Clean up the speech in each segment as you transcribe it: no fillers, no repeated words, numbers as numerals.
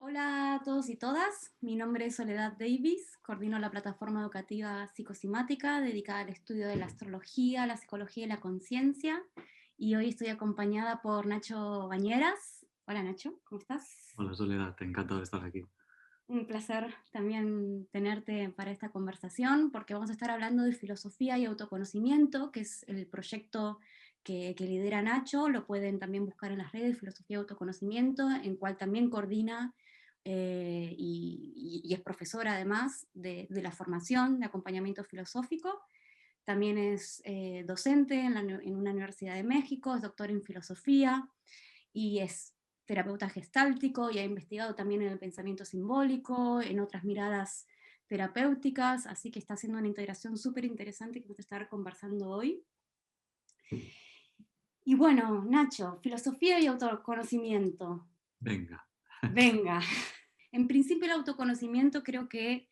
Hola a todos y todas, mi nombre es Soledad Davis, coordino la plataforma educativa psicosimática dedicada al estudio de la astrología, la psicología y la conciencia, y hoy estoy acompañada por Nacho Bañeras. Hola Nacho, ¿cómo estás? Hola Soledad, encantado de estar aquí. Un placer también tenerte para esta conversación, porque vamos a estar hablando de filosofía y autoconocimiento, que es el proyecto que lidera Nacho. Lo pueden también buscar en las redes, Filosofía y Autoconocimiento, en cual también coordina y es profesora además de la formación de acompañamiento filosófico. También es docente en una universidad de México, es doctor en filosofía y es terapeuta gestáltico y ha investigado también en el pensamiento simbólico, en otras miradas terapéuticas, así que está haciendo una integración súper interesante que vamos a estar conversando hoy. Y bueno, Nacho, filosofía y autoconocimiento. Venga. Venga, en principio el autoconocimiento creo que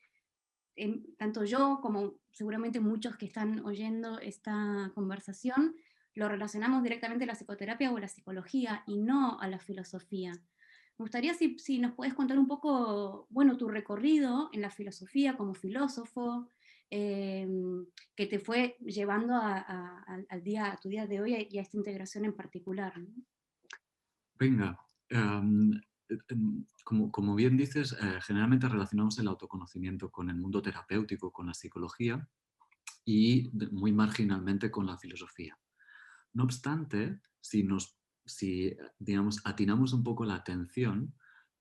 tanto yo como seguramente muchos que están oyendo esta conversación lo relacionamos directamente a la psicoterapia o a la psicología y no a la filosofía. Me gustaría si nos puedes contar un poco, bueno, tu recorrido en la filosofía como filósofo, eh, que te fue llevando a tu día de hoy y a esta integración en particular, ¿no? Venga. Como bien dices, generalmente relacionamos el autoconocimiento con el mundo terapéutico, con la psicología y muy marginalmente con la filosofía. No obstante, si digamos, atinamos un poco la atención,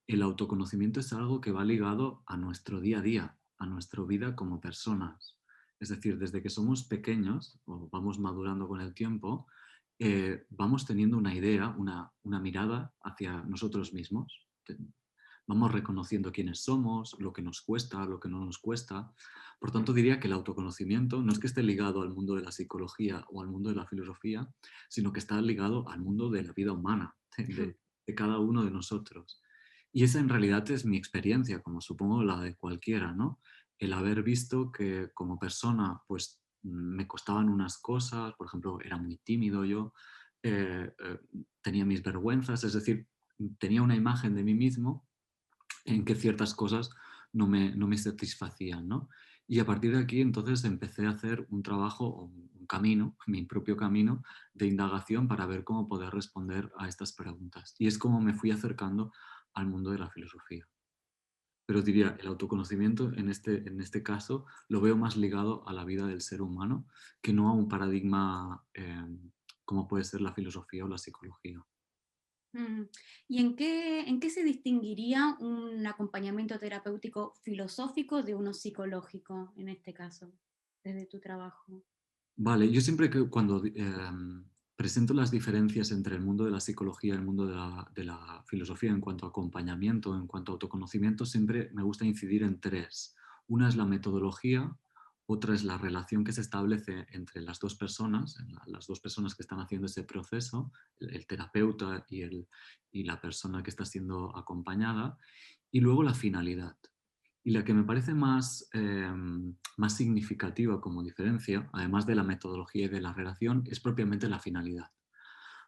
el autoconocimiento es algo que va ligado a nuestro día a día, a nuestra vida como personas. Es decir, desde que somos pequeños o vamos madurando con el tiempo, vamos teniendo una idea, una mirada hacia nosotros mismos. Vamos reconociendo quiénes somos, lo que nos cuesta, lo que no nos cuesta. Por tanto, diría que el autoconocimiento no es que esté ligado al mundo de la psicología o al mundo de la filosofía, sino que está ligado al mundo de la vida humana, de cada uno de nosotros. Y esa en realidad es mi experiencia, como supongo la de cualquiera, ¿no? El haber visto que como persona, pues me costaban unas cosas, por ejemplo, era muy tímido yo, tenía mis vergüenzas, es decir, tenía una imagen de mí mismo en que ciertas cosas no me satisfacían, ¿no? Y a partir de aquí entonces empecé a hacer un trabajo, un camino, mi propio camino de indagación para ver cómo poder responder a estas preguntas. Y es como me fui acercando al mundo de la filosofía. Pero diría, el autoconocimiento en este caso lo veo más ligado a la vida del ser humano que no a un paradigma como puede ser la filosofía o la psicología. Mm. ¿Y en qué se distinguiría un acompañamiento terapéutico filosófico de uno psicológico, en este caso, desde tu trabajo? Vale, yo siempre que cuando presento las diferencias entre el mundo de la psicología y el mundo de la filosofía en cuanto a acompañamiento, en cuanto a autoconocimiento, siempre me gusta incidir en tres. Una es la metodología, otra es la relación que se establece entre las dos personas, las dos personas que están haciendo ese proceso, el terapeuta y la persona que está siendo acompañada, y luego la finalidad. Y la que me parece más significativa como diferencia, además de la metodología y de la relación, es propiamente la finalidad.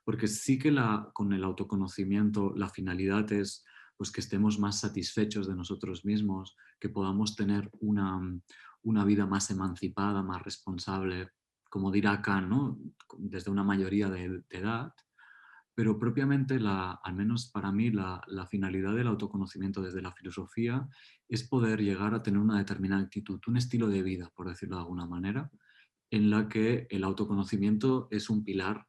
Porque sí que con el autoconocimiento la finalidad es pues, que estemos más satisfechos de nosotros mismos, que podamos tener una vida más emancipada, más responsable, como dirá Kant, ¿no? Desde una mayoría de edad, pero propiamente, al menos para mí, la finalidad del autoconocimiento desde la filosofía es poder llegar a tener una determinada actitud, un estilo de vida, por decirlo de alguna manera, en la que el autoconocimiento es un pilar,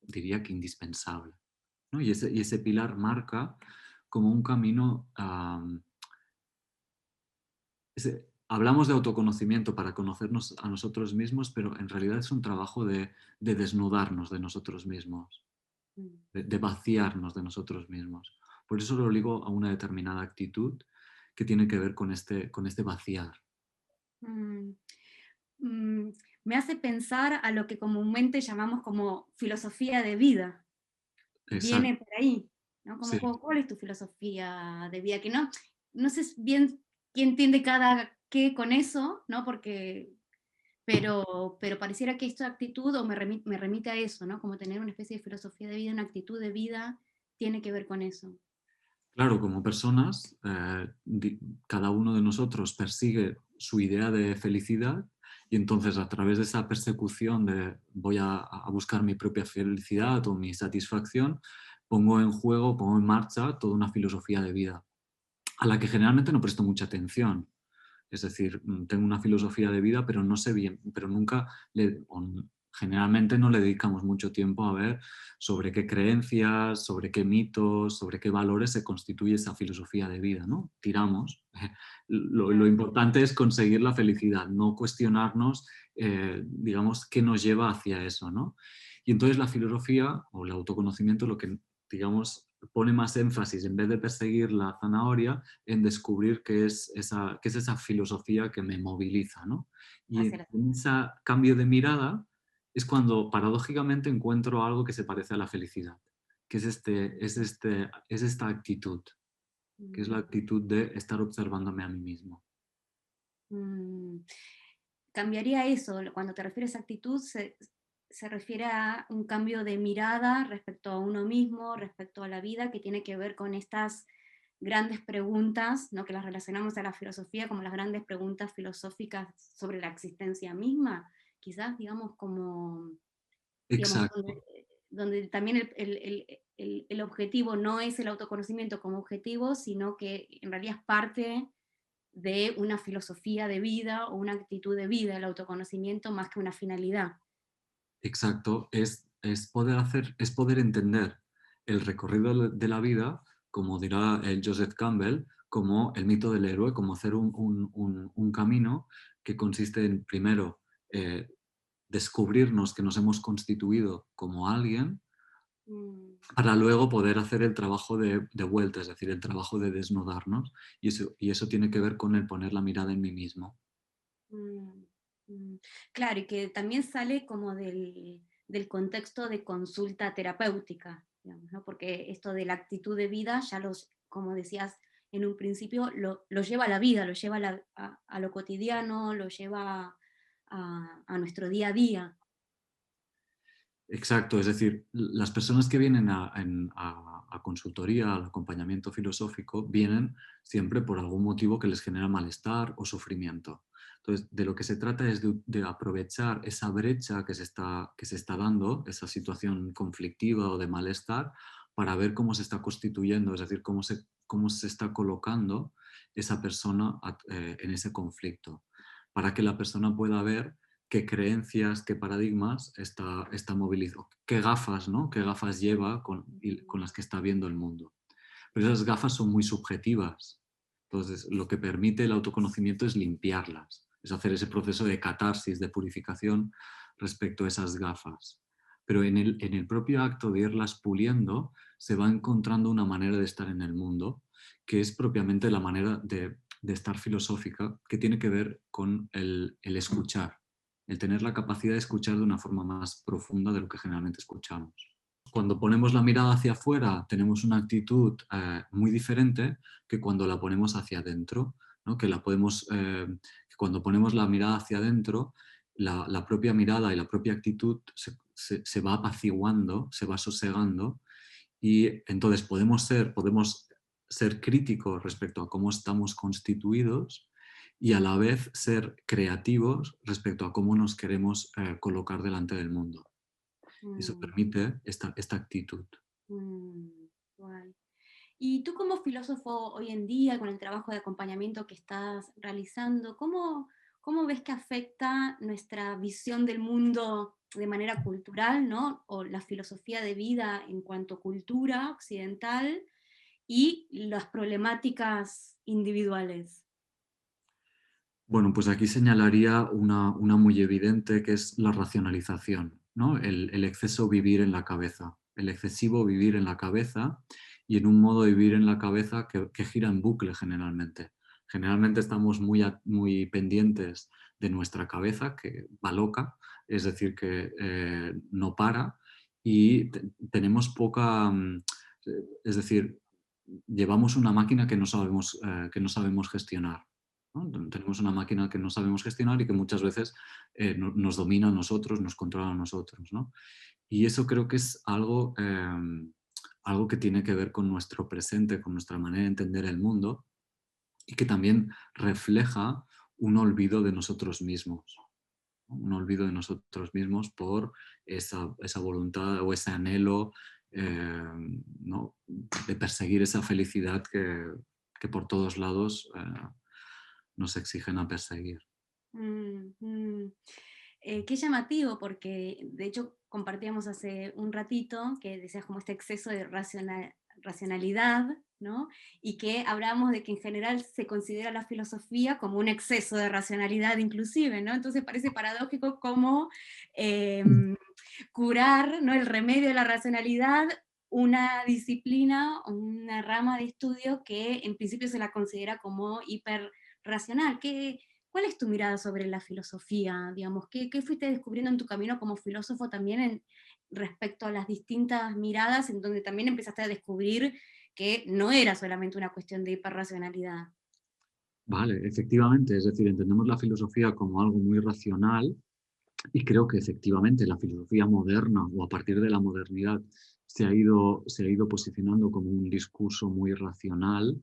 diría que indispensable, ¿no? Y ese pilar marca como un camino. Hablamos de autoconocimiento para conocernos a nosotros mismos, pero en realidad es un trabajo de desnudarnos de nosotros mismos, Mm. de vaciarnos de nosotros mismos. Por eso lo ligo a una determinada actitud que tiene que ver con este vaciar. Mm. Mm, Me hace pensar a lo que comúnmente llamamos como filosofía de vida. Viene Exacto, por ahí, ¿no? Como, sí. ¿cuál es tu filosofía de vida? Que no sé bien qué entiende cada qué con eso, ¿no? Pero pareciera que esta actitud o me remite a eso, ¿no? Como tener una especie de filosofía de vida, una actitud de vida, tiene que ver con eso. Claro, como personas, cada uno de nosotros persigue su idea de felicidad y entonces a través de esa persecución de voy a buscar mi propia felicidad o mi satisfacción, pongo en juego, pongo en marcha toda una filosofía de vida a la que generalmente no presto mucha atención. Es decir, tengo una filosofía de vida, pero no sé bien, pero nunca generalmente no le dedicamos mucho tiempo a ver sobre qué creencias, sobre qué mitos, sobre qué valores se constituye esa filosofía de vida, ¿no? Tiramos. Lo Claro. importante es conseguir la felicidad, no cuestionarnos, digamos, qué nos lleva hacia eso, ¿no? Y entonces la filosofía o el autoconocimiento lo que, digamos, pone más énfasis, en vez de perseguir la zanahoria, en descubrir qué es esa filosofía que me moviliza, ¿no? Y Hacia la en ese cambio de mirada es cuando paradójicamente encuentro algo que se parece a la felicidad, que es esta actitud, que es la mm, actitud de estar observándome a mí mismo. mm. Cambiaría eso, cuando te refieres a actitud, se refiere a un cambio de mirada respecto a uno mismo, respecto a la vida, que tiene que ver con estas grandes preguntas, ¿no? Que las relacionamos a la filosofía como las grandes preguntas filosóficas sobre la existencia misma, quizás, digamos, como, digamos, Exacto, donde también el objetivo no es el autoconocimiento como objetivo, sino que en realidad es parte de una filosofía de vida o una actitud de vida, el autoconocimiento más que una finalidad. exacto. Es poder es poder entender el recorrido de la vida, como dirá el Joseph Campbell, como el mito del héroe, como hacer un camino que consiste en, primero, eh, descubrirnos que nos hemos constituido como alguien Mm, para luego poder hacer el trabajo de vuelta, es decir, el trabajo de desnudarnos. Y eso tiene que ver con el poner la mirada en mí mismo. mm, Claro, y que también sale como del contexto de consulta terapéutica, digamos, ¿no? Porque esto de la actitud de vida, ya como decías en un principio, lo lleva a la vida, lo lleva a lo cotidiano, lo lleva a nuestro día a día. Exacto, es decir, las personas que vienen a consultoría, al acompañamiento filosófico, vienen siempre por algún motivo que les genera malestar o sufrimiento. Entonces, de lo que se trata es de aprovechar esa brecha que se está dando, esa situación conflictiva o de malestar, para ver cómo se está constituyendo, es decir, cómo se está colocando esa persona en ese conflicto, para que la persona pueda ver qué creencias, qué paradigmas está movilizando, qué gafas, ¿no? Qué gafas lleva con las que está viendo el mundo. Pero esas gafas son muy subjetivas. Entonces, lo que permite el autoconocimiento es limpiarlas, es hacer ese proceso de catarsis, de purificación respecto a esas gafas. Pero en el propio acto de irlas puliendo, se va encontrando una manera de estar en el mundo, que es propiamente la manera de estar filosófica, que tiene que ver con el escuchar, el tener la capacidad de escuchar de una forma más profunda de lo que generalmente escuchamos. Cuando ponemos la mirada hacia afuera, tenemos una actitud muy diferente que cuando la ponemos hacia adentro, ¿no? Que cuando ponemos la mirada hacia adentro, la propia mirada y la propia actitud se va apaciguando, se va sosegando y entonces podemos ser críticos respecto a cómo estamos constituidos y a la vez ser creativos respecto a cómo nos queremos colocar delante del mundo. Eso Mm, permite esta actitud. mm, guay. Y tú como filósofo hoy en día, con el trabajo de acompañamiento que estás realizando, ¿cómo ves que afecta nuestra visión del mundo de manera cultural, ¿no? O la filosofía de vida en cuanto a cultura occidental y las problemáticas individuales? Bueno, pues aquí señalaría una muy evidente que es la racionalización, ¿no? El exceso vivir en la cabeza, el excesivo vivir en la cabeza y en un modo de vivir en la cabeza que gira en bucle generalmente. Generalmente estamos muy pendientes de nuestra cabeza, que va loca, es decir, que no para y tenemos es decir, llevamos una máquina que no sabemos gestionar, ¿no? Tenemos una máquina que no sabemos gestionar y que muchas veces nos domina a nosotros, nos controla a nosotros, ¿no? Y eso creo que es algo algo que tiene que ver con nuestro presente, con nuestra manera de entender el mundo y que también refleja un olvido de nosotros mismos, ¿no? Un olvido de nosotros mismos por esa voluntad o ese anhelo, eh, ¿no? de perseguir esa felicidad que por todos lados nos exigen a perseguir. Mm, mm. Qué llamativo, porque de hecho compartíamos hace un ratito que decías como este exceso de racionalidad, ¿no? Y que hablábamos de que en general se considera la filosofía como un exceso de racionalidad inclusive, ¿no? Entonces parece paradójico cómo curar, ¿no? El remedio de la racionalidad, una disciplina o una rama de estudio que en principio se la considera como hiperracional. ¿Cuál es tu mirada sobre la filosofía? Digamos, ¿qué fuiste descubriendo en tu camino como filósofo también respecto a las distintas miradas en donde también empezaste a descubrir que no era solamente una cuestión de hiperracionalidad? Vale, efectivamente, es decir, entendemos la filosofía como algo muy racional y creo que efectivamente la filosofía moderna o a partir de la modernidad se ha ido posicionando como un discurso muy racional,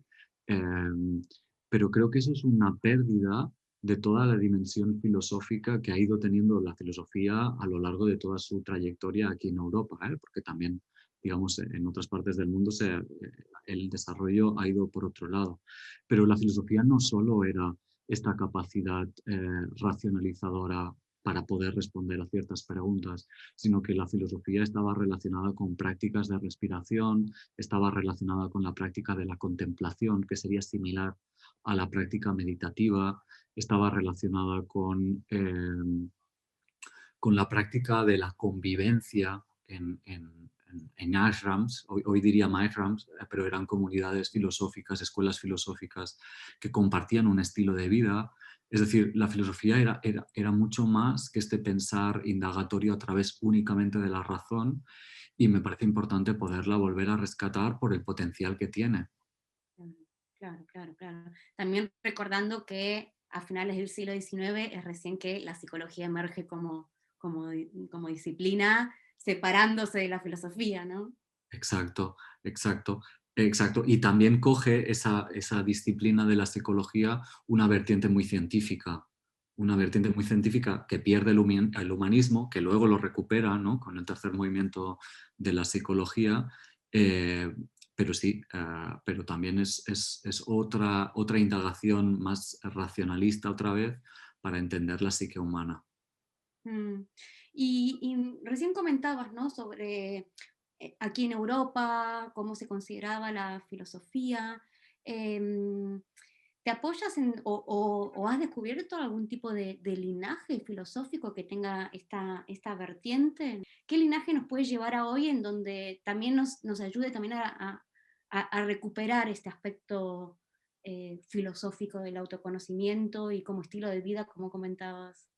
pero creo que eso es una pérdida de toda la dimensión filosófica que ha ido teniendo la filosofía a lo largo de toda su trayectoria aquí en Europa, ¿eh? Porque también, digamos, en otras partes del mundo el desarrollo ha ido por otro lado. Pero la filosofía no solo era esta capacidad racionalizadora para poder responder a ciertas preguntas, sino que la filosofía estaba relacionada con prácticas de respiración, estaba relacionada con la práctica de la contemplación, que sería similar a la práctica meditativa, estaba relacionada con la práctica de la convivencia en ashrams, hoy diría ashrams, pero eran comunidades filosóficas, escuelas filosóficas que compartían un estilo de vida. Es decir, la filosofía era mucho más que este pensar indagatorio a través únicamente de la razón y me parece importante poderla volver a rescatar por el potencial que tiene. Claro, claro, claro, claro. También recordando que a finales del siglo XIX es recién que la psicología emerge como disciplina, separándose de la filosofía, ¿no? Exacto, exacto, exacto. Y también coge esa disciplina de la psicología una vertiente muy científica que pierde el humanismo, que luego lo recupera, ¿no? Con el tercer movimiento de la psicología, eh, pero sí, pero también es otra indagación más racionalista otra vez para entender la psique humana. Mm. Y recién comentabas, ¿no? Sobre aquí en Europa, cómo se consideraba la filosofía. Em, ¿Te apoyas o has descubierto algún tipo de linaje filosófico que tenga esta vertiente? ¿Qué linaje nos puede llevar a hoy en donde también nos ayude también a recuperar este aspecto filosófico del autoconocimiento y como estilo de vida, como comentabas?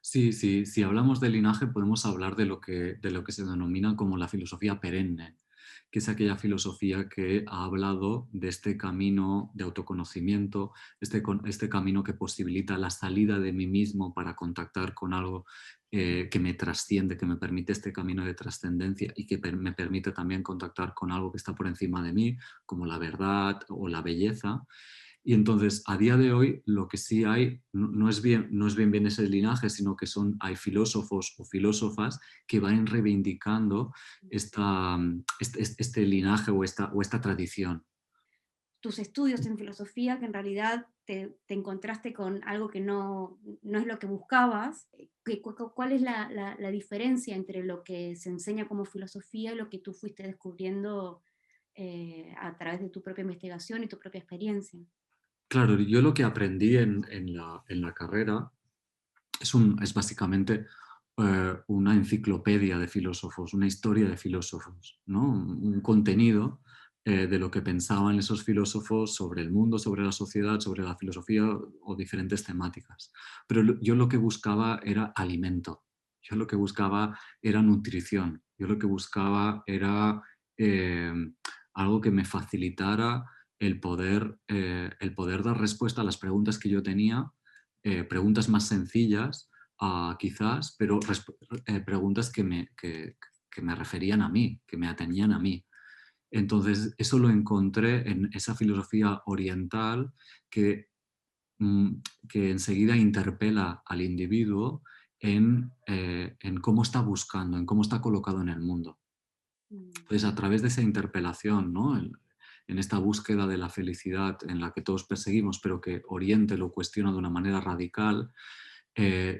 Sí, sí, si hablamos de linaje podemos hablar de lo que se denomina como la filosofía perenne, que es aquella filosofía que ha hablado de este camino de autoconocimiento, este camino que posibilita la salida de mí mismo para contactar con algo que me trasciende, que me permite este camino de trascendencia y que me permite también contactar con algo que está por encima de mí, como la verdad o la belleza. Y entonces, a día de hoy, lo que sí hay no es bien ese linaje, sino que hay filósofos o filósofas que van reivindicando este linaje o esta tradición. Tus estudios en filosofía, que en realidad te encontraste con algo que no es lo que buscabas. ¿Cuál es la diferencia entre lo que se enseña como filosofía y lo que tú fuiste descubriendo a través de tu propia investigación y tu propia experiencia? Claro, yo lo que aprendí en la carrera es básicamente una enciclopedia de filósofos, una historia de filósofos, ¿no? Un contenido de lo que pensaban esos filósofos sobre el mundo, sobre la sociedad, sobre la filosofía o diferentes temáticas. Pero yo lo que buscaba era alimento, yo lo que buscaba era nutrición, yo lo que buscaba era eh, algo que me facilitara el poder dar respuesta a las preguntas que yo tenía, preguntas más sencillas, quizás, pero preguntas que me referían a mí, que me atañían a mí. Entonces, eso lo encontré en esa filosofía oriental que, mm, que enseguida interpela al individuo en cómo está buscando, en cómo está colocado en el mundo. Mm, Entonces, a través de esa interpelación, ¿no? En esta búsqueda de la felicidad en la que todos perseguimos, pero que Oriente lo cuestiona de una manera radical,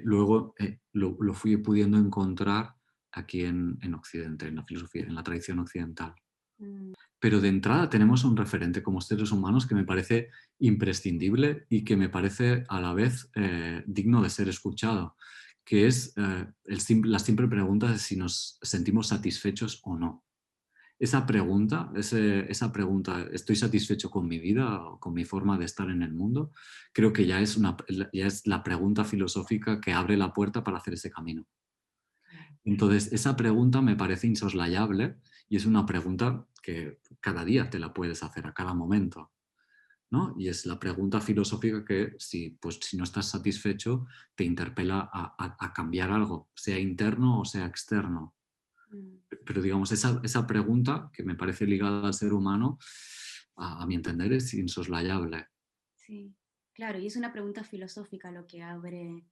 luego lo fui pudiendo encontrar aquí en Occidente, en la filosofía, en la tradición occidental. mm, Pero de entrada tenemos un referente como seres humanos que me parece imprescindible y que me parece a la vez digno de ser escuchado, que es la simple pregunta de si nos sentimos satisfechos o no. Esa pregunta, ¿estoy satisfecho con mi vida o con mi forma de estar en el mundo? Creo que ya es la pregunta filosófica que abre la puerta para hacer ese camino. claro. Entonces, esa pregunta me parece insoslayable y es una pregunta que cada día te la puedes hacer, a cada momento, ¿no? Y es la pregunta filosófica que pues, si no estás satisfecho, te interpela a cambiar algo, sea interno o sea externo. Mm, Pero digamos, esa pregunta que me parece ligada al ser humano, a mi entender, es insoslayable. sí, claro, y es una pregunta filosófica lo que abre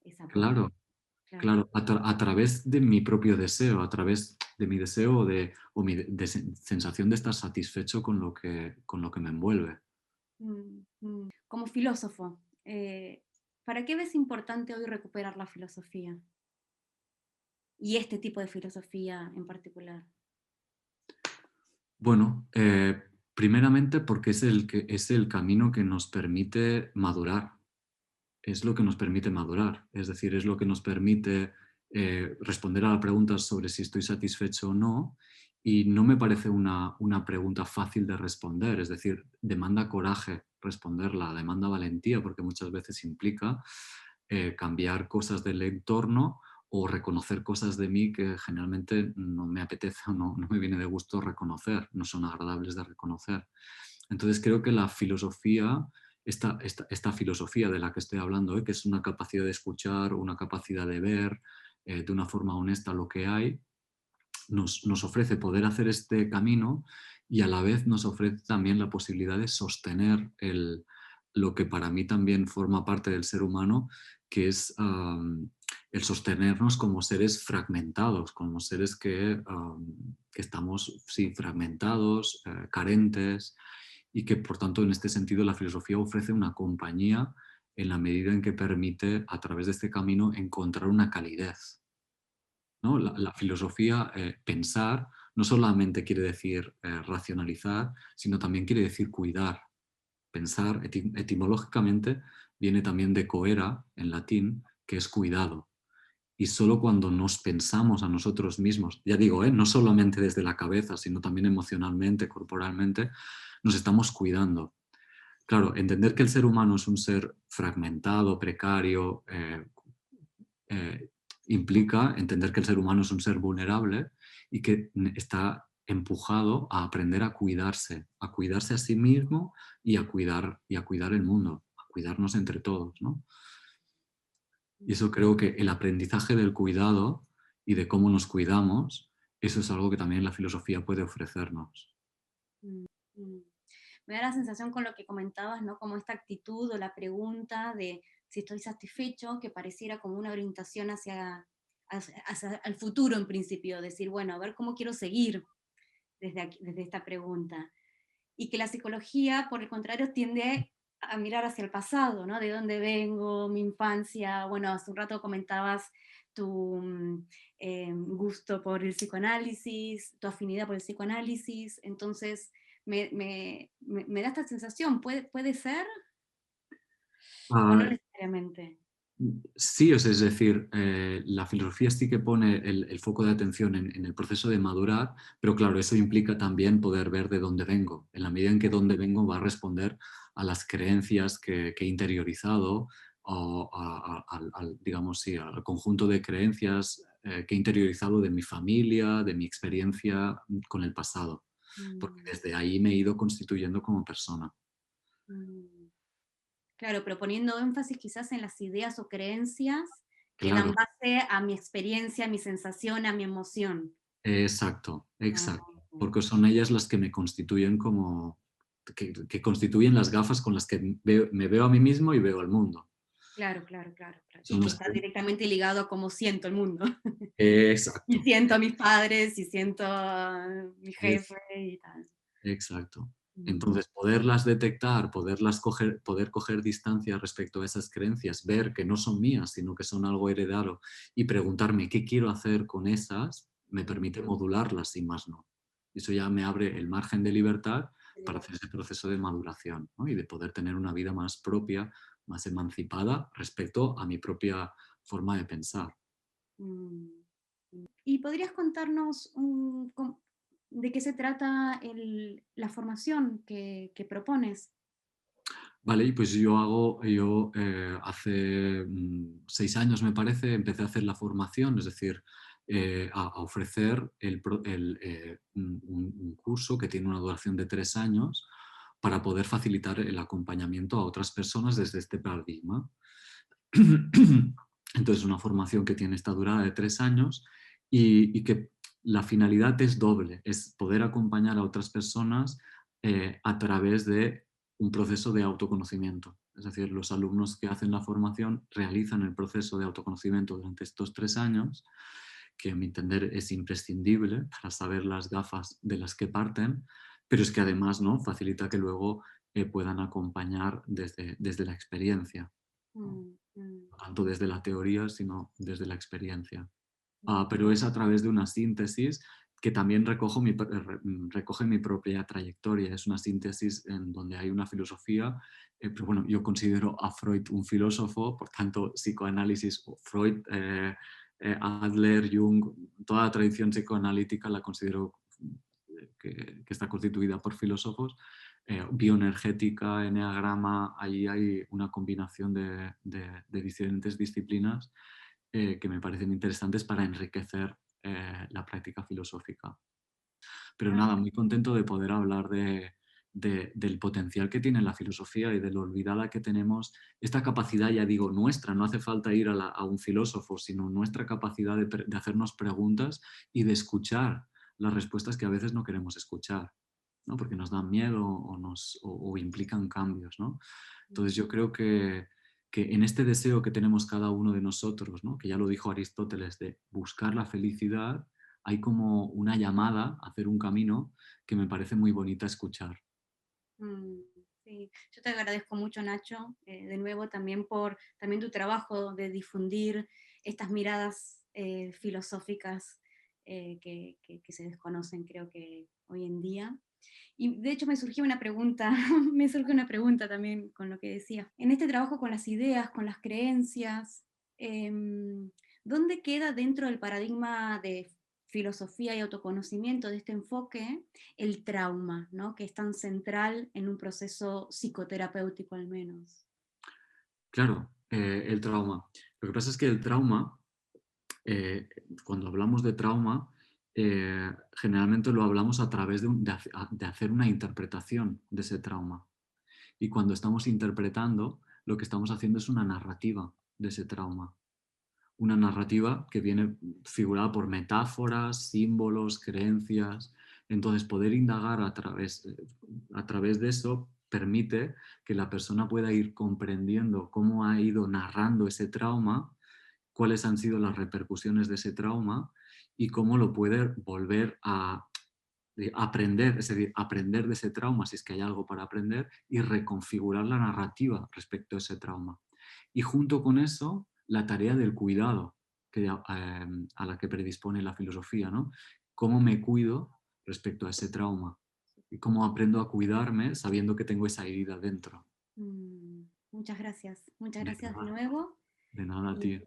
esa puerta, Claro, claro. claro, a través de mi propio deseo, a través de mi deseo o mi sensación de estar satisfecho con lo que me envuelve. Como filósofo, ¿para qué ves importante hoy recuperar la filosofía? Y este tipo de filosofía en particular. Bueno, primeramente porque es el camino que nos permite madurar, es lo que nos permite madurar, es decir, es lo que nos permite responder a la pregunta sobre si estoy satisfecho o no, y no me parece una pregunta fácil de responder, es decir, demanda coraje responderla, demanda valentía, porque muchas veces implica cambiar cosas del entorno o reconocer cosas de mí que generalmente no me apetece o no me viene de gusto reconocer, no son agradables de reconocer. Entonces creo que la filosofía, esta filosofía de la que estoy hablando, que es una capacidad de escuchar, una capacidad de ver de una forma honesta lo que hay, nos ofrece poder hacer este camino y a la vez nos ofrece también la posibilidad de sostener lo que para mí también forma parte del ser humano, que es el sostenernos como seres fragmentados, como seres que estamos sí, fragmentados, carentes, y que por tanto en este sentido la filosofía ofrece una compañía en la medida en que permite a través de este camino encontrar una calidez, ¿no? La filosofía, pensar, no solamente quiere decir racionalizar, sino también quiere decir cuidar. Pensar etimológicamente viene también de coera, en latín, que es cuidado. Y solo cuando nos pensamos a nosotros mismos, ya digo, no solamente desde la cabeza, sino también emocionalmente, corporalmente, nos estamos cuidando. Claro, entender que el ser humano es un ser fragmentado, precario, eh, implica entender que el ser humano es un ser vulnerable y que está empujado a aprender a cuidarse a sí mismo y a cuidar el mundo, a cuidarnos entre todos, ¿no? Y eso creo que el aprendizaje del cuidado y de cómo nos cuidamos, eso es algo que también la filosofía puede ofrecernos. Mm, mm. Me da la sensación con lo que comentabas, ¿no? Como esta actitud o la pregunta de si estoy satisfecho, que pareciera como una orientación hacia el futuro en principio, decir, bueno, a ver cómo quiero seguir desde esta pregunta. Y que la psicología, por el contrario, tiende a mirar hacia el pasado, ¿no? De dónde vengo, mi infancia. Bueno, hace un rato comentabas tu gusto por el psicoanálisis, tu afinidad por el psicoanálisis. Entonces, me da esta sensación, ¿puede ser o no Ah, necesariamente? sí, es decir, la filosofía sí que pone el foco de atención en el proceso de madurar, pero claro, eso implica también poder ver de dónde vengo, en la medida en que dónde vengo va a responder a las creencias que he interiorizado o digamos, sí, al conjunto de creencias que he interiorizado de mi familia, de mi experiencia con el pasado, porque Mm, desde ahí me he ido constituyendo como persona. mm. Claro, pero poniendo énfasis quizás en las ideas o creencias que dan Claro, base a mi experiencia, a mi sensación, a mi emoción. exacto, Ah, exacto. porque son ellas las que me constituyen como, que constituyen las gafas con las que me veo a mí mismo y veo al mundo. Claro, claro, claro, claro. Son Y que los está que... directamente ligado a cómo siento el mundo. Y Exacto, siento a mis padres, y siento a mi es, jefe y tal. exacto. Mm, Entonces, poderlas detectar, poder coger distancia respecto a esas creencias, ver que no son mías, sino que son algo heredado y preguntarme qué quiero hacer con esas, me mm, permite modularlas y más no. Eso ya me abre el margen de libertad de para libertad. hacer ese proceso de maduración, ¿no? Y de poder tener una vida más propia, más emancipada respecto a mi propia forma de pensar. Mm. ¿Y podrías contarnos de qué se trata la formación que propones? Vale, y pues yo hace 6 años, me parece, empecé a hacer la formación, es decir, a ofrecer un curso que tiene una duración de 3 años para poder facilitar el acompañamiento a otras personas desde este paradigma. Entonces, una formación que tiene esta durada de 3 años y que la finalidad es doble, es poder acompañar a otras personas a través de un proceso de autoconocimiento. Es decir, los alumnos que hacen la formación realizan el proceso de autoconocimiento durante estos 3 años, que a mi entender es imprescindible para saber las gafas de las que parten, pero es que además, ¿no?, facilita que luego puedan acompañar desde la experiencia, ¿no? Mm, mm, No tanto desde la teoría, sino desde la experiencia. mm, Pero es a través de una síntesis que también recoge mi propia trayectoria. Es una síntesis en donde hay una filosofía, pero bueno, yo considero a Freud un filósofo, por tanto, psicoanálisis, Freud, Adler, Jung, toda la tradición psicoanalítica la considero que está constituida por filósofos. Bioenergética, eneagrama, ahí hay una combinación de diferentes disciplinas que me parecen interesantes para enriquecer la práctica filosófica. Pero ah, nada, muy contento de poder hablar del potencial que tiene la filosofía y de lo olvidada que tenemos esta capacidad, ya digo, nuestra, no hace falta ir a un filósofo, sino nuestra capacidad de hacernos preguntas y de escuchar las respuestas que a veces no queremos escuchar, ¿no? Porque nos dan miedo o implican cambios, ¿no? mm, Entonces yo creo que en este deseo que tenemos cada uno de nosotros, ¿no?, que ya lo dijo Aristóteles, de buscar la felicidad, hay como una llamada a hacer un camino que me parece muy bonita escuchar. mm, sí. Yo te agradezco mucho, Nacho, de nuevo también por también tu trabajo de difundir estas miradas filosóficas que se desconocen, creo que hoy en día. Y de hecho me surgió una pregunta, me surge una pregunta también con lo que decía. En este trabajo con las ideas, con las creencias, ¿dónde queda dentro del paradigma de filosofía y autoconocimiento de este enfoque el trauma, ¿no?, que es tan central en un proceso psicoterapéutico al menos? Claro, el trauma. Lo que pasa es que el trauma, eh, cuando hablamos de trauma, generalmente lo hablamos a través de hacer una interpretación de ese trauma. Y cuando estamos interpretando, lo que estamos haciendo es una narrativa de ese trauma. Una narrativa que viene figurada por metáforas, símbolos, creencias. Entonces, poder indagar a través de eso permite que la persona pueda ir comprendiendo cómo ha ido narrando ese trauma, cuáles han sido las repercusiones de ese trauma y cómo lo puede volver a aprender, es decir, aprender de ese trauma si es que hay algo para aprender y reconfigurar la narrativa respecto a ese trauma. Y junto con eso, la tarea del cuidado a la que predispone la filosofía, ¿no? ¿Cómo me cuido respecto a ese trauma? Y cómo aprendo a cuidarme sabiendo que tengo esa herida dentro. Mm, muchas De gracias de nada, nuevo. de nada, Y tío.